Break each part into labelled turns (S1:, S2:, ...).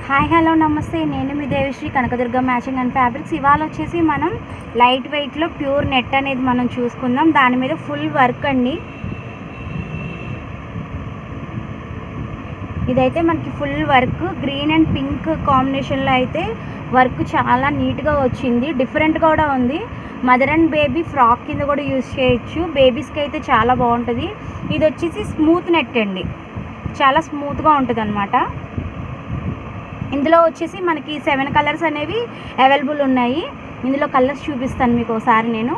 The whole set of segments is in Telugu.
S1: హాయ్ హలో నమస్తే, నేను మీ Devishri Kanakadurga matching and fabrics. ఇవాళ వచ్చేసి మనం లైట్ వెయిట్లో ప్యూర్ నెట్ అనేది మనం చూసుకుందాం. దాని మీద ఫుల్ వర్క్ అండి. ఇదైతే మనకి full work green and pink కాంబినేషన్లో అయితే వర్క్ చాలా నీట్గా వచ్చింది. డిఫరెంట్ కూడా ఉంది. మదర్ అండ్ బేబీ ఫ్రాక్ కింద కూడా యూజ్ చేయొచ్చు. బేబీస్కి అయితే చాలా బాగుంటుంది. ఇది వచ్చేసి స్మూత్ నెట్ అండి, చాలా స్మూత్గా ఉంటుంది అన్నమాట. ఇందులో వచ్చేసి మనకి 7 కలర్స్ అనేవి అవైలబుల్ ఉన్నాయి. ఇందులో కలర్స్ చూపిస్తాను మీకు ఒకసారి నేను.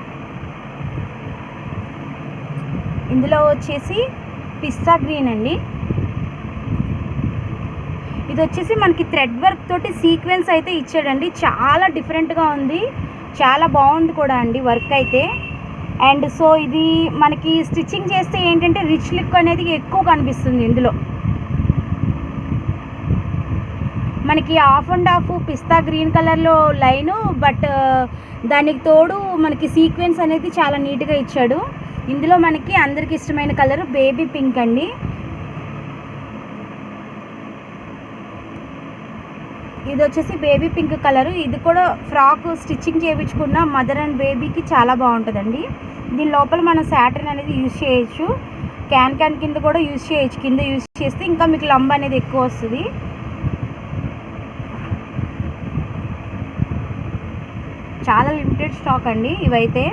S1: ఇందులో వచ్చేసి పిస్తా గ్రీన్ అండి. ఇది వచ్చేసి మనకి థ్రెడ్ వర్క్ తోటి సీక్వెన్స్ అయితే ఇచ్చాడండి. చాలా డిఫరెంట్గా ఉంది, చాలా బాగుంది కూడా అండి వర్క్ అయితే. అండ్ సో ఇది మనకి స్టిచ్చింగ్ చేస్తే ఏంటంటే రిచ్ లుక్ అనేది ఎక్కువ కనిపిస్తుంది. ఇందులో మనకి of and of pista green కలర్లో లైను, బట్ దానికి తోడు మనకి సీక్వెన్స్ అనేది చాలా నీట్గా ఇచ్చాడు. ఇందులో మనకి అందరికి ఇష్టమైన కలర్ బేబీ పింక్ అండి. ఇది వచ్చేసి బేబీ పింక్ కలరు. ఇది కూడా ఫ్రాక్ స్టిచ్చింగ్ చేయించుకున్న మదర్ అండ్ బేబీకి చాలా బాగుంటుందండి. దీని లోపల మనం సాటిన్ అనేది యూజ్ చేయొచ్చు. క్యాన్ కింద కూడా యూజ్ చేయొచ్చు. కింద యూజ్ చేస్తే ఇంకా మీకు లంబ అనేది ఎక్కువ వస్తుంది. చాలా లిమిటెడ్ స్టాక్ అండి. ఇవైతే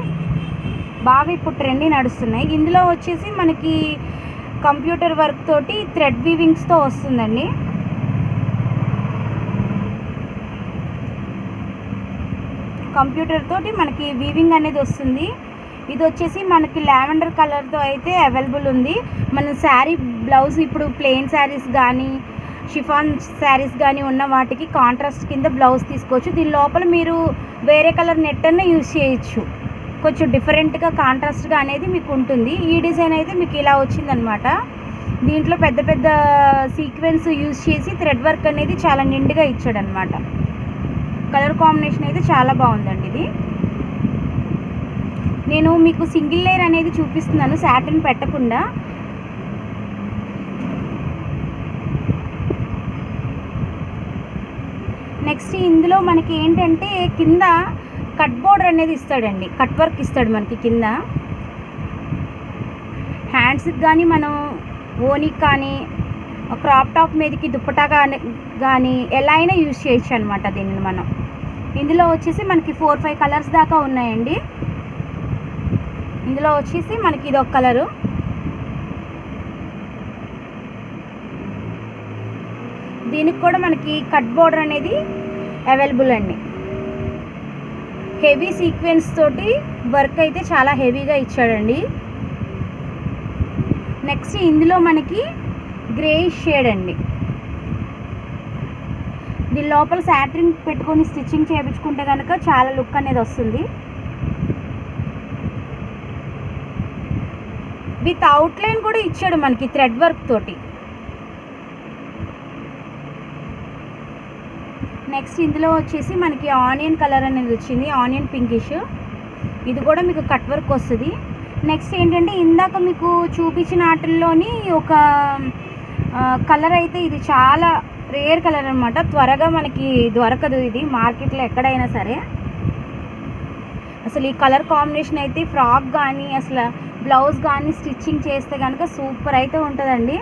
S1: బాగా ఇప్పుడు ట్రెండీ నడుస్తున్నాయి. ఇందులో వచ్చేసి మనకి కంప్యూటర్ వర్క్ తోటి థ్రెడ్ వీవింగ్స్తో వస్తుందండి. కంప్యూటర్ తోటి మనకి వీవింగ్ అనేది వస్తుంది. ఇది వచ్చేసి మనకి లావెండర్ కలర్తో అయితే అవైలబుల్ ఉంది. మన శారీ బ్లౌజ్ ఇప్పుడు ప్లెయిన్ శారీస్ కానీ షిఫాన్ శారీస్ కానీ ఉన్న వాటికి కాంట్రాస్ట్ కింద బ్లౌజ్ తీసుకోవచ్చు. దీని లోపల మీరు వేరే కలర్ నెట్ అన్న యూజ్ చేయొచ్చు. కొంచెం డిఫరెంట్గా కాంట్రాస్ట్గా అనేది మీకు ఉంటుంది. ఈ డిజైన్ అయితే మీకు ఇలా వచ్చిందనమాట. దీంట్లో పెద్ద పెద్ద సీక్వెన్స్ యూజ్ చేసి థ్రెడ్ వర్క్ అనేది చాలా నిండుగా ఇచ్చాడనమాట. కలర్ కాంబినేషన్ అయితే చాలా బాగుందండి. ఇది నేను మీకు సింగిల్ లేయర్ అనేది చూపిస్తున్నాను, సాటిన్ పెట్టకుండా. నెక్స్ట్ ఇందులో మనకి ఏంటంటే కింద కట్ బోర్డర్ అనేది ఇస్తాడండి, కట్ వర్క్ ఇస్తాడు మనకి కింద. హ్యాండ్స్కి కానీ మనం ఓనికి కానీ క్రాప్ టాప్ మీదకి దుప్పటా కానీ ఎలా అయినా యూజ్ చేయొచ్చు అనమాట దీన్ని మనం. ఇందులో వచ్చేసి మనకి 4-5 కలర్స్ దాకా ఉన్నాయండి. ఇందులో వచ్చేసి మనకి ఇది ఒక కలరు. దీనికి కూడా మనకి కట్ బోర్డర్ అనేది అవైలబుల్ అండి. హెవీ సీక్వెన్స్ తోటి వర్క్ అయితే చాలా హెవీగా ఇచ్చాడండి. నెక్స్ట్ ఇందులో మనకి గ్రే షేడ్ అండి. దీని లోపల సాటిన్ పెట్టుకొని స్టిచ్చింగ్ చేయించుకుంటే కనుక చాలా లుక్ అనేది వస్తుంది. విత్ అవుట్లైన్ కూడా ఇచ్చాడు మనకి థ్రెడ్ వర్క్ తోటి. నెక్స్ట్ ఇందులో వచ్చేసి మనకి ఆనియన్ కలర్ అనేది వచ్చింది, ఆనియన్ పింకిష్. ఇది కూడా మీకు కట్ వర్క్ వస్తుంది. నెక్స్ట్ ఏంటంటే ఇందాక మీకు చూపించిన వాటిల్లోని ఒక కలర్ అయితే ఇది చాలా రేర్ కలర్ అనమాట. త్వరగా మనకి దొరకదు ఇది మార్కెట్లో ఎక్కడైనా సరే. అసలు ఈ కలర్ కాంబినేషన్ అయితే ఫ్రాక్ కానీ అసలు బ్లౌజ్ కానీ స్టిచ్చింగ్ చేస్తే కనుక సూపర్ అయితే ఉంటుందండి.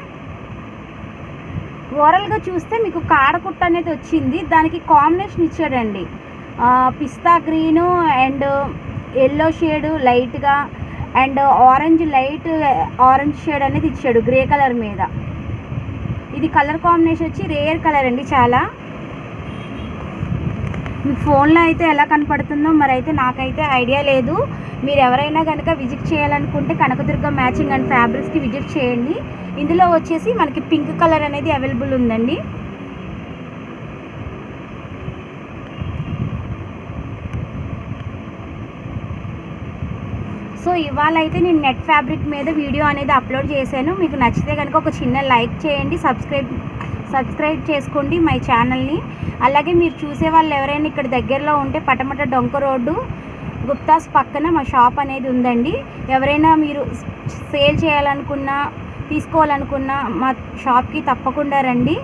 S1: ఓవరాల్గా చూస్తే మీకు కాడకుట్ట అనేది వచ్చింది. దానికి కాంబినేషన్ ఇచ్చాడండి, పిస్తా గ్రీను అండ్ ఎల్లో షేడు లైట్గా and orange, light orange shade అనేది ఇచ్చాడు గ్రే కలర్ మీద. ఇది కలర్ కాంబినేషన్ వచ్చి రేర్ కలర్ అండి చాలా. మీకు ఫోన్లో అయితే ఎలా కనపడుతుందో మరి అయితే నాకైతే ఐడియా లేదు. మీరు ఎవరైనా కనుక విజిట్ చేయాలనుకుంటే కనకదుర్గ మ్యాచింగ్ అండ్ ఫ్యాబ్రిక్స్కి విజిట్ చేయండి. ఇందులో వచ్చేసి మనకి పింక్ కలర్ అనేది అవైలబుల్ ఉందండి. సో ఇవాళ అయితే నేను నెట్ ఫ్యాబ్రిక్ మీద వీడియో అనేది అప్లోడ్ చేశాను. మీకు నచ్చితే కనుక ఒక చిన్న లైక్ చేయండి, సబ్స్క్రైబ్ చేసుకోండి మై ఛానల్ని. అలాగే మీరు చూసే వాళ్ళు ఎవరైనా ఇక్కడ దగ్గరలో ఉంటే పటమట డొంక రోడ్డు గుప్తాస్ పక్కన మా షాప్ అనేది ఉందండి. ఎవరైనా మీరు సేల్ చేయాలనుకున్నా తీసుకోవాలనుకున్నా మా షాప్కి తప్పకుండా రండి.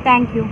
S1: Thank you.